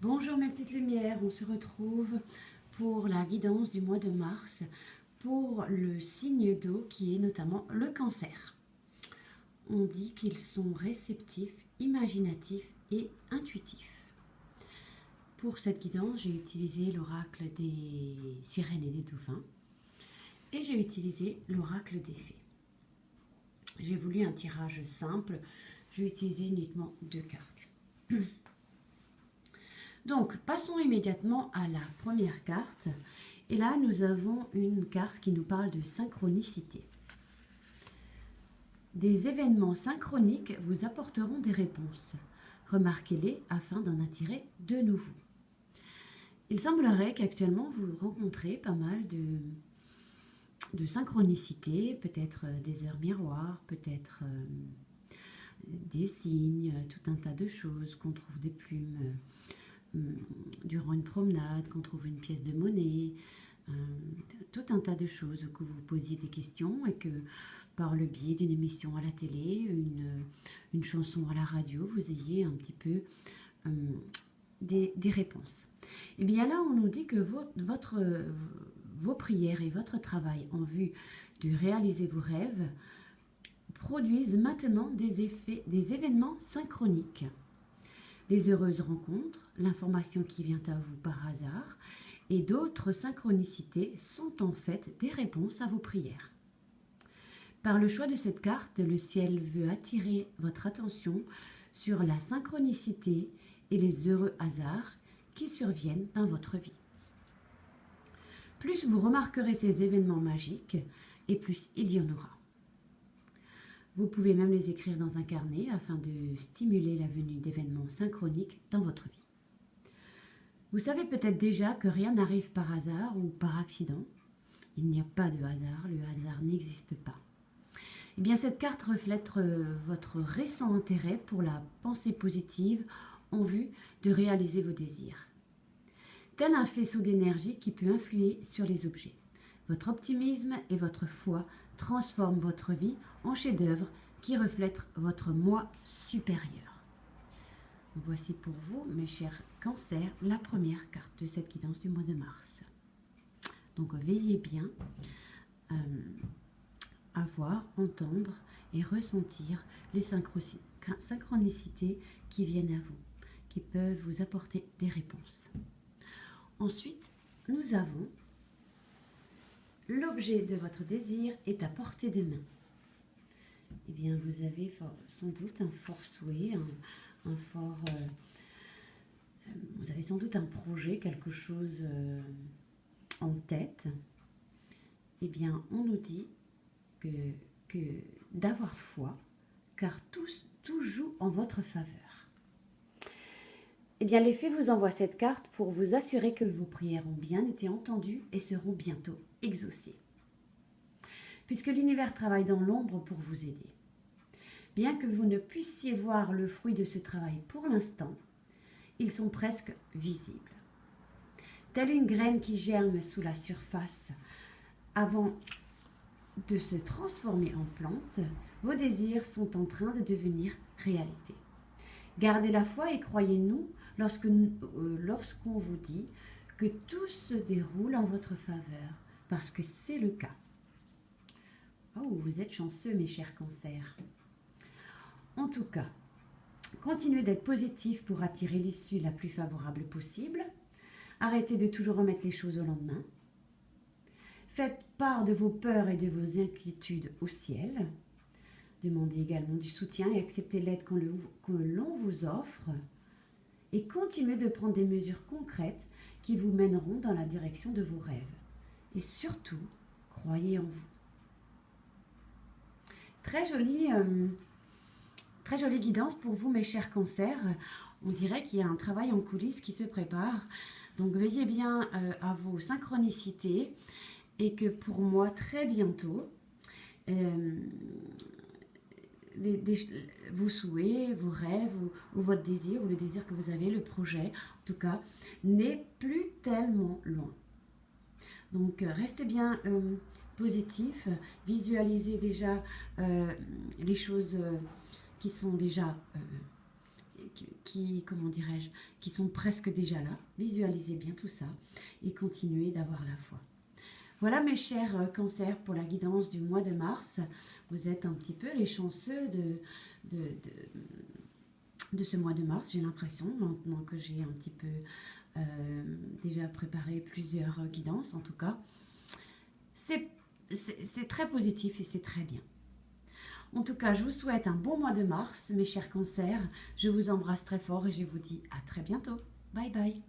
Bonjour mes petites lumières, on se retrouve pour la guidance du mois de mars pour le signe d'eau qui est notamment le cancer. On dit qu'ils sont réceptifs, imaginatifs et intuitifs. Pour cette guidance, j'ai utilisé l'oracle des sirènes et des dauphins et j'ai utilisé l'oracle des fées. J'ai voulu un tirage simple, j'ai utilisé uniquement 2 cartes. Donc, passons immédiatement à la première carte. Et là, nous avons une carte qui nous parle de synchronicité. Des événements synchroniques vous apporteront des réponses. Remarquez-les afin d'en attirer de nouveaux. Il semblerait qu'actuellement, vous rencontrez pas mal de synchronicité, peut-être des heures miroirs, peut-être des signes, tout un tas de choses, qu'on trouve des plumes durant une promenade, qu'on trouve une pièce de monnaie, tout un tas de choses, que vous posiez des questions et que par le biais d'une émission à la télé, une chanson à la radio, vous ayez un petit peu des réponses. Et bien là, on nous dit que vos prières et votre travail en vue de réaliser vos rêves produisent maintenant des événements synchroniques. Les heureuses rencontres, l'information qui vient à vous par hasard et d'autres synchronicités sont en fait des réponses à vos prières. Par le choix de cette carte, le ciel veut attirer votre attention sur la synchronicité et les heureux hasards qui surviennent dans votre vie. Plus vous remarquerez ces événements magiques et plus il y en aura. Vous pouvez même les écrire dans un carnet afin de stimuler la venue d'événements synchroniques dans votre vie. Vous savez peut-être déjà que rien n'arrive par hasard ou par accident. Il n'y a pas de hasard, le hasard n'existe pas. Eh bien, cette carte reflète votre récent intérêt pour la pensée positive en vue de réaliser vos désirs. Tel un faisceau d'énergie qui peut influer sur les objets. Votre optimisme et votre foi transforment votre vie en chef-d'œuvre qui reflète votre moi supérieur. Voici pour vous, mes chers cancers, la première carte de cette guidance du mois de mars. Donc veillez bien à voir, entendre et ressentir les synchronicités qui viennent à vous, qui peuvent vous apporter des réponses. Ensuite, nous avons l'objet de votre désir est à portée de main. Eh bien, vous avez sans doute un fort souhait, vous avez sans doute un projet, quelque chose en tête. Eh bien, on nous dit que d'avoir foi, car tout joue en votre faveur. Eh bien, les fées vous envoient cette carte pour vous assurer que vos prières ont bien été entendues et seront bientôt exaucées. Puisque l'univers travaille dans l'ombre pour vous aider. Bien que vous ne puissiez voir le fruit de ce travail pour l'instant, ils sont presque visibles. Telle une graine qui germe sous la surface avant de se transformer en plante, vos désirs sont en train de devenir réalité. Gardez la foi et croyez-nous lorsqu'on vous dit que tout se déroule en votre faveur, parce que c'est le cas. Oh, vous êtes chanceux, mes chers cancers. En tout cas, continuez d'être positif pour attirer l'issue la plus favorable possible. Arrêtez de toujours remettre les choses au lendemain. Faites part de vos peurs et de vos inquiétudes au ciel. Demandez également du soutien et acceptez l'aide que l'on vous offre. Et continuez de prendre des mesures concrètes qui vous mèneront dans la direction de vos rêves. Et surtout, croyez en vous. Très jolie guidance pour vous, mes chers cancers. On dirait qu'il y a un travail en coulisses qui se prépare. Donc, veillez bien à vos synchronicités et que pour moi, très bientôt, vos souhaits, vos rêves ou votre désir ou le désir que vous avez, le projet, en tout cas, n'est plus tellement loin. Donc, restez bien positif, visualisez déjà les choses qui sont déjà comment dirais-je, qui sont presque déjà là. Visualisez bien tout ça et continuez d'avoir la foi. Voilà mes chers cancers pour la guidance du mois de mars. Vous êtes un petit peu les chanceux de ce mois de mars, j'ai l'impression, maintenant que j'ai un petit peu déjà préparé plusieurs guidances en tout cas. C'est très positif et c'est très bien. En tout cas, je vous souhaite un bon mois de mars, mes chers cancers. Je vous embrasse très fort et je vous dis à très bientôt. Bye bye.